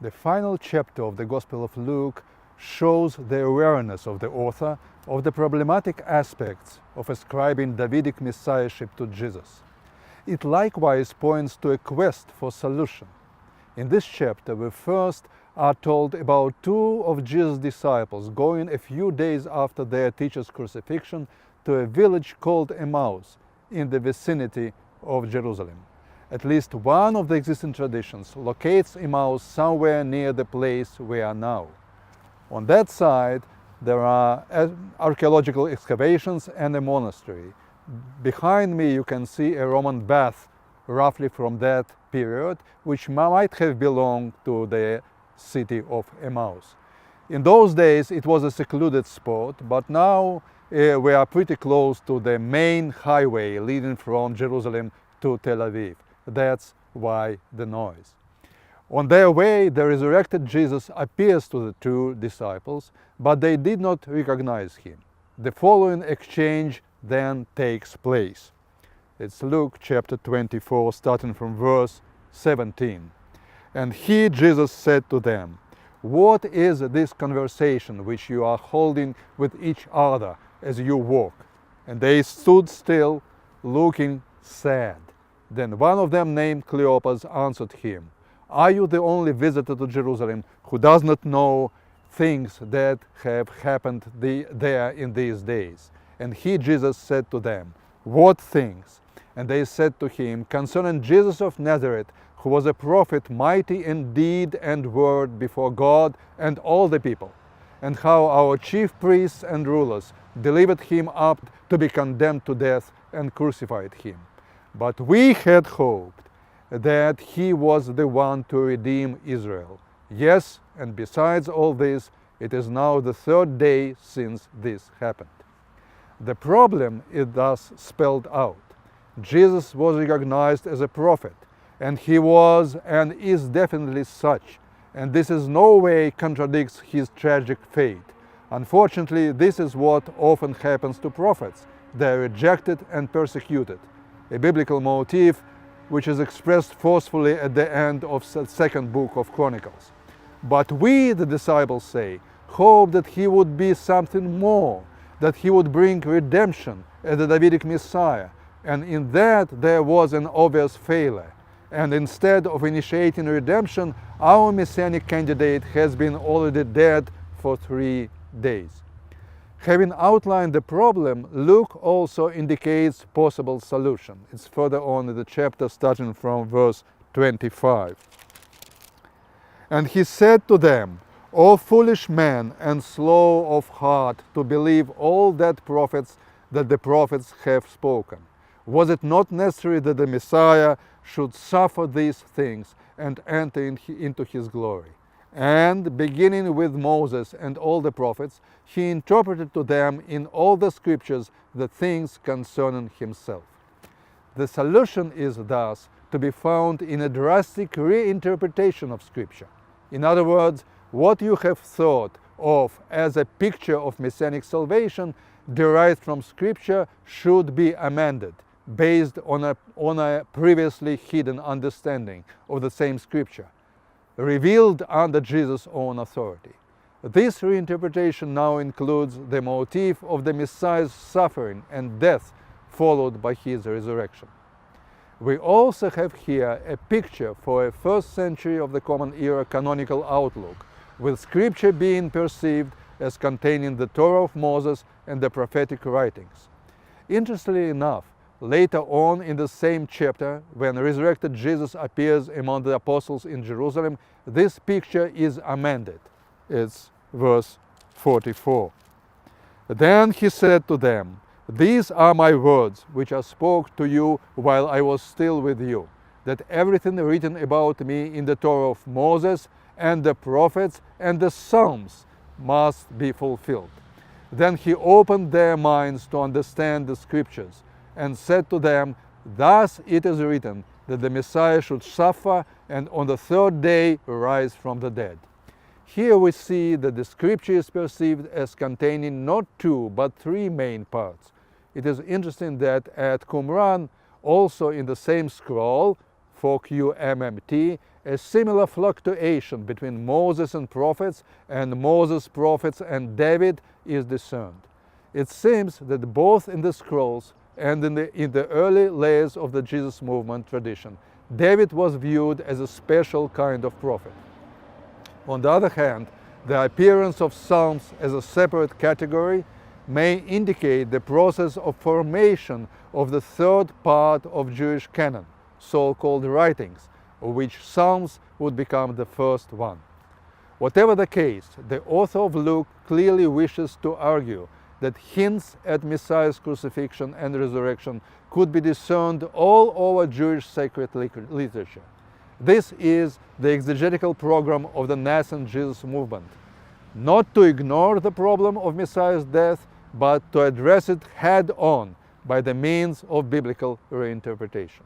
The final chapter of the Gospel of Luke shows the awareness of the author of the problematic aspects of ascribing Davidic messiahship to Jesus. It likewise points to a quest for solution. In this chapter, we first are told about two of Jesus' disciples going a few days after their teacher's crucifixion to a village called Emmaus in the vicinity of Jerusalem. At least one of the existing traditions locates Emmaus somewhere near the place we are now. On that side, there are archaeological excavations and a monastery. Behind me you can see a Roman bath, roughly from that period, which might have belonged to the city of Emmaus. In those days it was a secluded spot, but now we are pretty close to the main highway leading from Jerusalem to Tel Aviv. That's why the noise. On their way, the resurrected Jesus appears to the two disciples, but they did not recognize him. The following exchange then takes place. It's Luke chapter 24, starting from verse 17. And he, Jesus, said to them, "What is this conversation which you are holding with each other as you walk?" And they stood still, looking sad. Then one of them, named Cleopas, answered him, "Are you the only visitor to Jerusalem who does not know things that have happened there in these days?" And he, Jesus, said to them, "What things?" And they said to him, "Concerning Jesus of Nazareth, who was a prophet, mighty in deed and word before God and all the people, and how our chief priests and rulers delivered him up to be condemned to death and crucified him. But we had hoped that he was the one to redeem Israel. Yes, and besides all this, it is now the third day since this happened." The problem is thus spelled out. Jesus was recognized as a prophet, and he was and is definitely such, and this in no way contradicts his tragic fate. Unfortunately, this is what often happens to prophets. They are rejected and persecuted, a biblical motif which is expressed forcefully at the end of the second book of Chronicles. But we, the disciples say, hope that he would be something more, that he would bring redemption as the Davidic Messiah, and in that there was an obvious failure. And instead of initiating redemption, our messianic candidate has been already dead for 3 days. Having outlined the problem, Luke also indicates possible solution. It's further on in the chapter, starting from verse 25. And he said to them, "O foolish men and slow of heart to believe all that the prophets have spoken. Was it not necessary that the Messiah should suffer these things and enter into his glory?" And beginning with Moses and all the prophets, he interpreted to them in all the scriptures the things concerning himself. The solution is thus to be found in a drastic reinterpretation of Scripture. In other words, what you have thought of as a picture of messianic salvation derived from Scripture should be amended, based on a previously hidden understanding of the same Scripture, revealed under Jesus' own authority. This reinterpretation now includes the motif of the Messiah's suffering and death, followed by his resurrection. We also have here a picture for a first century of the Common Era canonical outlook, with Scripture being perceived as containing the Torah of Moses and the prophetic writings. Interestingly enough, later on in the same chapter, when resurrected Jesus appears among the apostles in Jerusalem, this picture is amended. It's verse 44. Then he said to them, "These are my words which I spoke to you while I was still with you, that everything written about me in the Torah of Moses and the prophets and the Psalms must be fulfilled." Then he opened their minds to understand the Scriptures, and said to them, "Thus it is written, that the Messiah should suffer and on the third day rise from the dead." Here we see that the Scripture is perceived as containing not 2 but 3 main parts. It is interesting that at Qumran, also in the same scroll, 4QMMT, a similar fluctuation between Moses and prophets and Moses, prophets and David is discerned. It seems that both in the scrolls and in the early layers of the Jesus movement tradition, David was viewed as a special kind of prophet. On the other hand, the appearance of Psalms as a separate category may indicate the process of formation of the third part of Jewish canon, so-called writings, of which Psalms would become the first one. Whatever the case, the author of Luke clearly wishes to argue that hints at Messiah's crucifixion and resurrection could be discerned all over Jewish sacred literature. This is the exegetical program of the nascent Jesus movement. Not to ignore the problem of Messiah's death, but to address it head-on by the means of biblical reinterpretation.